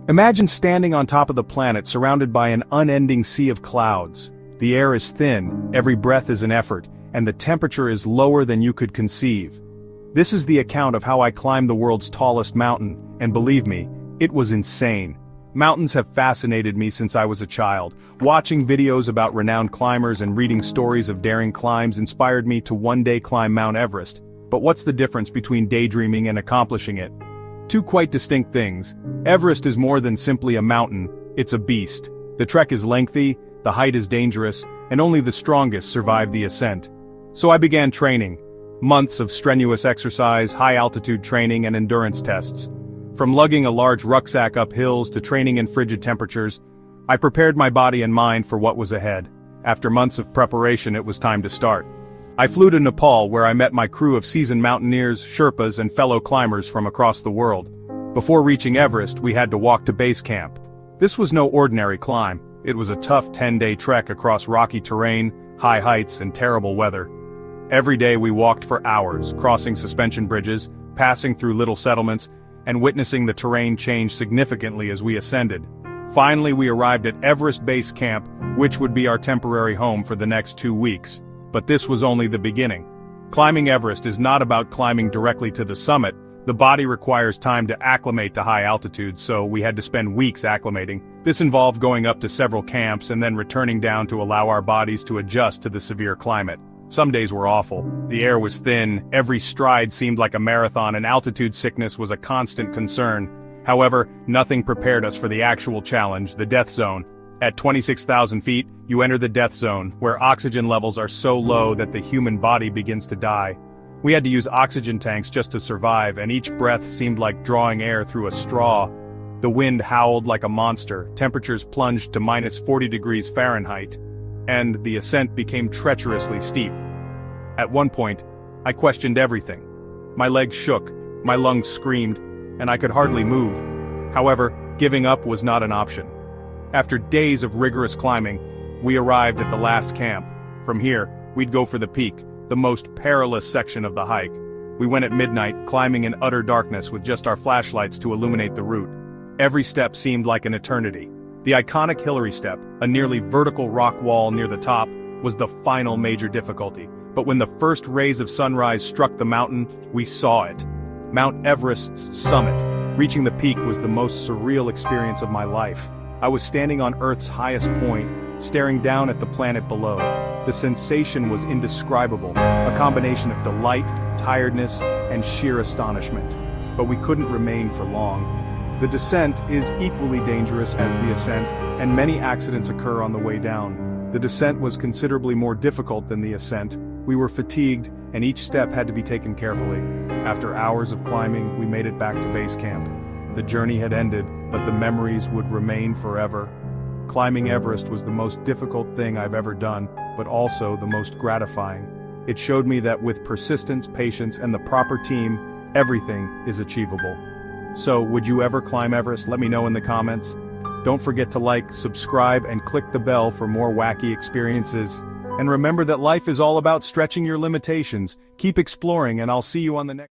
Imagine standing on top of the planet surrounded by an unending sea of clouds. The air is thin, every breath is an effort, and the temperature is lower than you could conceive. This is the account of how I climbed the world's tallest mountain, and believe me, it was insane. Mountains have fascinated me since I was a child. Watching videos about renowned climbers and reading stories of daring climbs inspired me to one day climb Mount Everest. But what's the difference between daydreaming and accomplishing it? Two quite distinct things. Everest is more than simply a mountain, it's a beast. The trek is lengthy, the height is dangerous, and only the strongest survive the ascent. So I began training. Months of strenuous exercise, high-altitude training and endurance tests. From lugging a large rucksack up hills to training in frigid temperatures, I prepared my body and mind for what was ahead. After months of preparation, it was time to start. I flew to Nepal, where I met my crew of seasoned mountaineers, Sherpas and fellow climbers from across the world. Before reaching Everest, we had to walk to base camp. This was no ordinary climb. It was a tough 10-day trek across rocky terrain, high heights and terrible weather. Every day we walked for hours, crossing suspension bridges, passing through little settlements, and witnessing the terrain change significantly as we ascended. Finally, we arrived at Everest Base Camp, which would be our temporary home for the next 2 weeks. But this was only the beginning. Climbing Everest is not about climbing directly to the summit. The body requires time to acclimate to high altitudes, so we had to spend weeks acclimating. This involved going up to several camps and then returning down to allow our bodies to adjust to the severe climate. Some days were awful. The air was thin, every stride seemed like a marathon, and altitude sickness was a constant concern. However, nothing prepared us for the actual challenge, the death zone. At 26,000 feet, you enter the death zone, where oxygen levels are so low that the human body begins to die. We had to use oxygen tanks just to survive, and each breath seemed like drawing air through a straw. The wind howled like a monster, temperatures plunged to minus 40 degrees Fahrenheit, and the ascent became treacherously steep. At one point, I questioned everything. My legs shook, my lungs screamed, and I could hardly move. However, giving up was not an option. After days of rigorous climbing, we arrived at the last camp. From here, we'd go for the peak, the most perilous section of the hike. We went at midnight, climbing in utter darkness with just our flashlights to illuminate the route. Every step seemed like an eternity. The iconic Hillary Step, a nearly vertical rock wall near the top, was the final major difficulty. But when the first rays of sunrise struck the mountain, we saw it. Mount Everest's summit. Reaching the peak was the most surreal experience of my life. I was standing on Earth's highest point, staring down at the planet below. The sensation was indescribable, a combination of delight, tiredness, and sheer astonishment. But we couldn't remain for long. The descent is equally dangerous as the ascent, and many accidents occur on the way down. The descent was considerably more difficult than the ascent. We were fatigued, and each step had to be taken carefully. After hours of climbing, we made it back to base camp. The journey had ended, but the memories would remain forever. Climbing Everest was the most difficult thing I've ever done, but also the most gratifying. It showed me that with persistence, patience, and the proper team, everything is achievable. So, would you ever climb Everest? Let me know in the comments. Don't forget to like, subscribe, and click the bell for more wacky experiences. And remember that life is all about stretching your limitations. Keep exploring, and I'll see you on the next